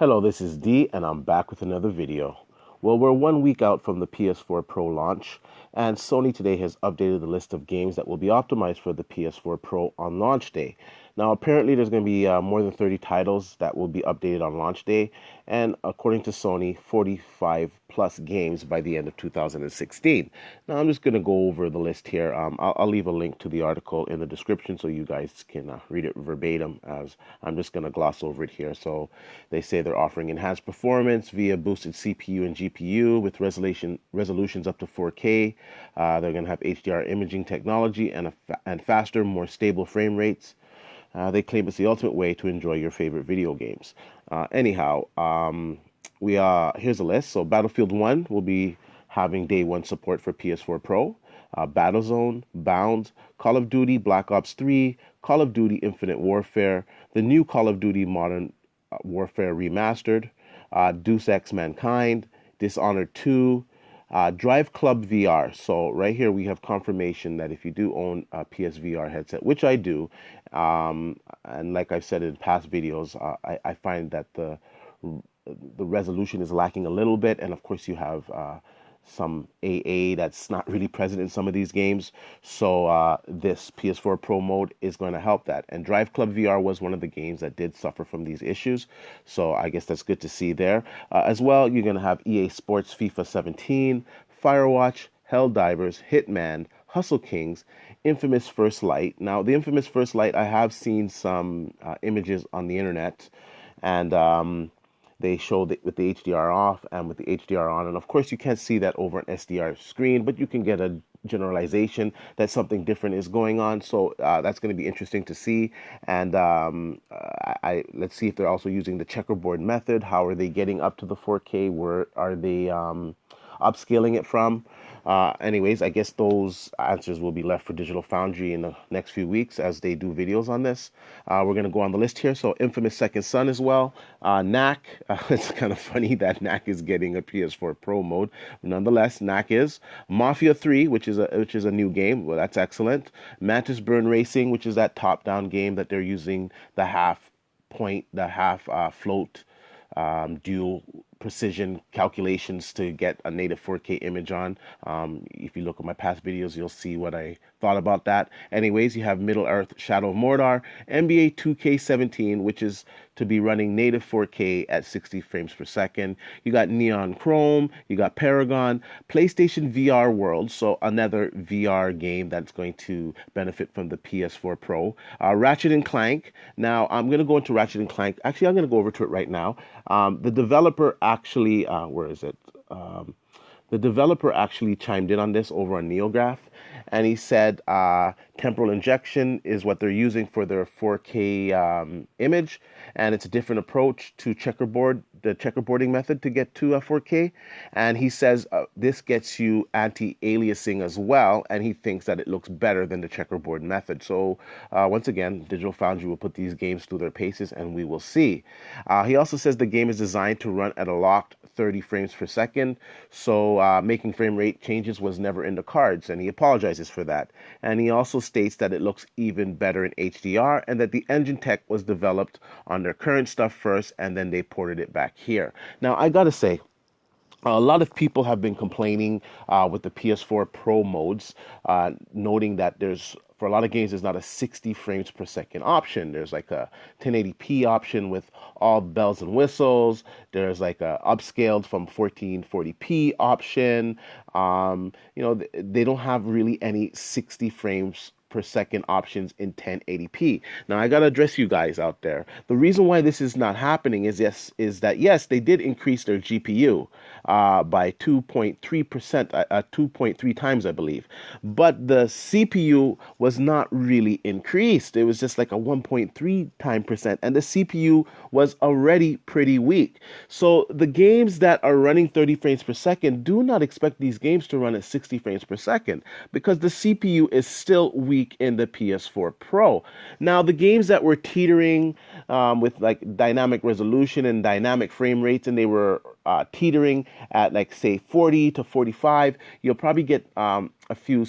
Hello, this is D, and I'm back with another video. Well, we're 1 week out from the PS4 Pro launch, and Sony today has updated the list of games that will be optimized for the PS4 Pro on launch day. Now, apparently, there's going to be more than 30 titles that will be updated on launch day, and according to Sony, 45 plus games by the end of 2016. Now, I'm just going to go over the list here. I'll leave a link to the article in the description so you guys can read it verbatim, as I'm just going to gloss over it here. So they say they're offering enhanced performance via boosted CPU and GPU with resolutions up to 4K. They're going to have HDR imaging technology and faster, more stable frame rates. They claim it's the ultimate way to enjoy your favorite video games. Here's a list. So Battlefield 1 will be having day one support for PS4 Pro. Battlezone, Bound, Call of Duty Black Ops 3, Call of Duty Infinite Warfare, the new Call of Duty Modern Warfare Remastered, Deus Ex Mankind, Dishonored 2, Drive Club VR. So right here we have confirmation that if you do own a PSVR headset, which I do, and like I've said in past videos, I find that the resolution is lacking a little bit, and of course you have some AA that's not really present in some of these games. So this PS4 Pro mode is going to help that. And Drive Club VR was one of the games that did suffer from these issues. So I guess that's good to see there. As well, you're going to have EA Sports FIFA 17, Firewatch, Helldivers, Hitman, Hustle Kings, Infamous First Light. Now, the Infamous First Light, I have seen some images on the internet, and they showed it with the HDR off and with the HDR on. And of course, you can't see that over an SDR screen, but you can get a generalization that something different is going on. So that's going to be interesting to see. And let's see if they're also using the checkerboard method. How are they getting up to the 4K? Where are they upscaling it from? Anyways, I guess those answers will be left for Digital Foundry in the next few weeks as they do videos on this. We're going to go on the list here. So Infamous Second Son as well. Knack. It's kind of funny that Knack is getting a PS4 Pro mode. Nonetheless, Knack is. Mafia 3, which is a new game. Well, that's excellent. Mantis Burn Racing, which is that top-down game that they're using the half float dual precision calculations to get a native 4K image on. If you look at my past videos, you'll see what I thought about that. Anyways, you have Middle Earth Shadow of Mordor, NBA 2K17, which is to be running native 4K at 60 frames per second. You got Neon Chrome, you got Paragon, PlayStation VR World, so another VR game that's going to benefit from the PS4 Pro. Ratchet and Clank. Now, I'm going to go into Ratchet and Clank. Actually, I'm going to go over to it right now. The developer actually, where is it? The developer actually chimed in on this over on NeoGraph, and he said temporal injection is what they're using for their 4K image, and it's a different approach to the checkerboarding method to get to a 4K. And he says this gets you anti-aliasing as well, and he thinks that it looks better than the checkerboard method. So once again, Digital Foundry will put these games through their paces, and we will see. He also says the game is designed to run at a locked 30 frames per second, so making frame rate changes was never in the cards, and he apologizes for that. And he also states that it looks even better in HDR, and that the engine tech was developed on their current stuff first, and then they ported it back here. Now, I gotta say, a lot of people have been complaining with the PS4 Pro modes, noting that for a lot of games, there's not a 60 frames per second option. There's like a 1080p option with all bells and whistles. There's like a upscaled from 1440p option. They don't have really any 60 frames per second options in 1080p. Now, I gotta address you guys out there. The reason why this is not happening is that they did increase their GPU by 2.3%, 2.3 times, I believe. But the CPU was not really increased. It was just like a 1.3 time percent, and the CPU was already pretty weak. So the games that are running 30 frames per second, do not expect these games to run at 60 frames per second, because the CPU is still weak in the PS4 Pro. Now, the games that were teetering with like dynamic resolution and dynamic frame rates, and they were teetering at like say 40 to 45, you'll probably get a few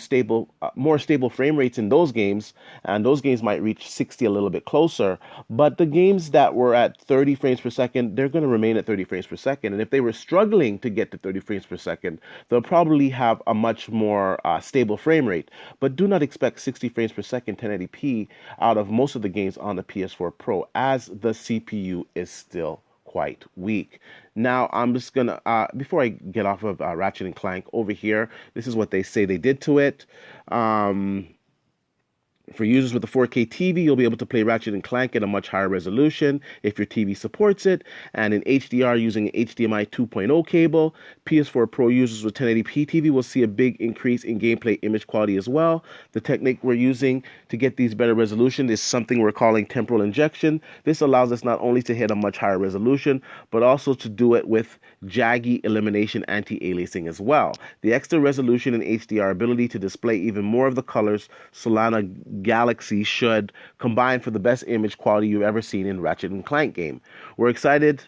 more stable frame rates in those games, and those games might reach 60 a little bit closer. But the games that were at 30 frames per second, they're going to remain at 30 frames per second. And if they were struggling to get to 30 frames per second, they'll probably have a much more stable frame rate. But do not expect 60 frames per second 1080p out of most of the games on the PS4 Pro, as the CPU is still quite weak. Now, I'm just gonna, before I get off of Ratchet and Clank over here, this is what they say they did to it. For users with a 4K TV, you'll be able to play Ratchet and Clank at a much higher resolution if your TV supports it, and in HDR using an HDMI 2.0 cable. PS4 Pro users with 1080p TV will see a big increase in gameplay image quality as well. The technique we're using to get these better resolution is something we're calling temporal injection. This allows us not only to hit a much higher resolution, but also to do it with jaggy elimination anti-aliasing as well. The extra resolution and HDR ability to display even more of the colors Solana Galaxy should combine for the best image quality you've ever seen in Ratchet and Clank game. We're excited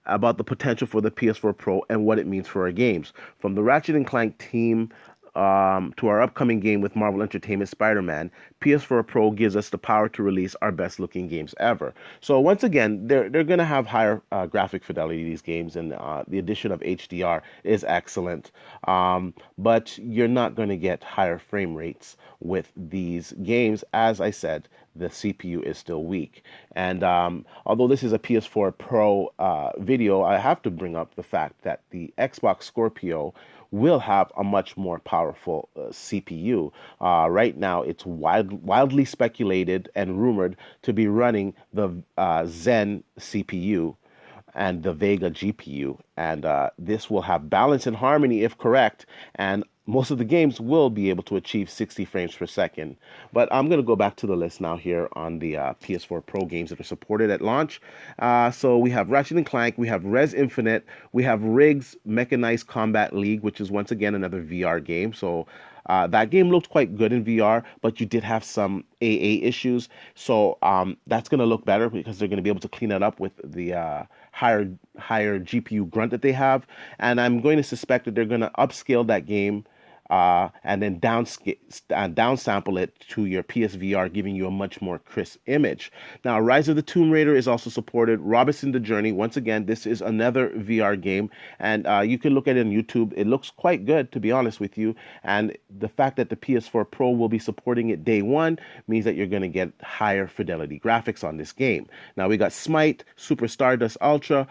about the potential for the PS4 Pro and what it means for our games. From the Ratchet and Clank team to our upcoming game with Marvel Entertainment Spider-Man, PS4 Pro gives us the power to release our best looking games ever. So once again, they're going to have higher graphic fidelity, these games, and the addition of HDR is excellent. But you're not going to get higher frame rates with these games. As I said, the CPU is still weak. And although this is a PS4 Pro video, I have to bring up the fact that the Xbox Scorpio will have a much more powerful CPU. Right now, it's wildly speculated and rumored to be running the Zen CPU and the Vega GPU, and this will have balance and harmony if correct, and most of the games will be able to achieve 60 frames per second. But I'm going to go back to the list now here on the PS4 Pro games that are supported at launch. So we have Ratchet and Clank, we have Res Infinite, we have Riggs Mechanized Combat League, which is once again another VR game. So that game looked quite good in VR, but you did have some AA issues. So that's going to look better because they're going to be able to clean it up with the higher GPU grunt that they have. And I'm going to suspect that they're going to upscale that game and then downsample it to your PSVR, giving you a much more crisp image. Now, Rise of the Tomb Raider is also supported. Robinson the Journey, once again, this is another VR game, and you can look at it on YouTube. It looks quite good, to be honest with you, and the fact that the PS4 Pro will be supporting it day one means that you're going to get higher fidelity graphics on this game. Now, we got Smite, Super Stardust Ultra,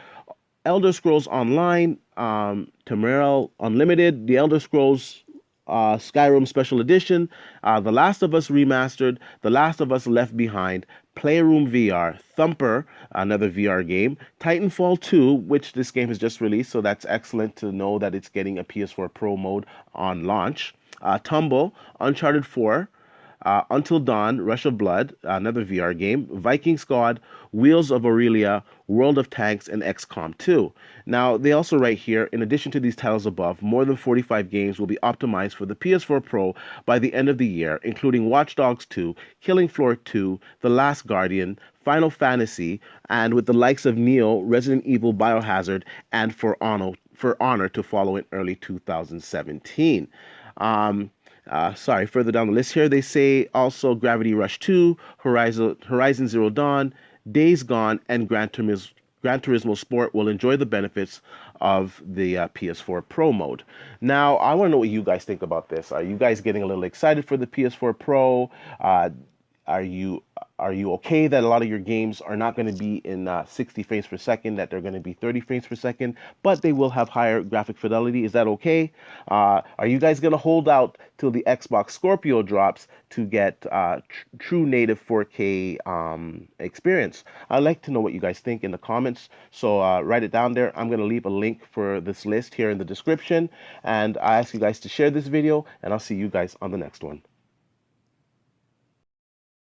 Elder Scrolls Online, Tamriel Unlimited, The Elder Scrolls Skyrim Special Edition, The Last of Us Remastered, The Last of Us Left Behind, Playroom VR, Thumper, another VR game, Titanfall 2, which this game has just released, so that's excellent to know that it's getting a PS4 Pro mode on launch, Tumble, Uncharted 4, Until Dawn, Rush of Blood, another VR game, Viking Squad, Wheels of Aurelia, World of Tanks, and XCOM 2. Now, they also write here, in addition to these titles above, more than 45 games will be optimized for the PS4 Pro by the end of the year, including Watch Dogs 2, Killing Floor 2, The Last Guardian, Final Fantasy, and with the likes of Neo, Resident Evil, Biohazard, and For Honor to follow in early 2017. Further down the list here, they say also Gravity Rush 2, Horizon Zero Dawn, Days Gone, and Gran Turismo Sport will enjoy the benefits of the PS4 Pro mode. Now, I want to know what you guys think about this. Are you guys getting a little excited for the PS4 Pro? Are you okay that a lot of your games are not going to be in 60 frames per second, that they're going to be 30 frames per second, but they will have higher graphic fidelity? Is that okay? Are you guys going to hold out till the Xbox Scorpio drops to get true native 4K experience? I'd like to know what you guys think in the comments, so write it down there. I'm going to leave a link for this list here in the description, and I ask you guys to share this video, and I'll see you guys on the next one.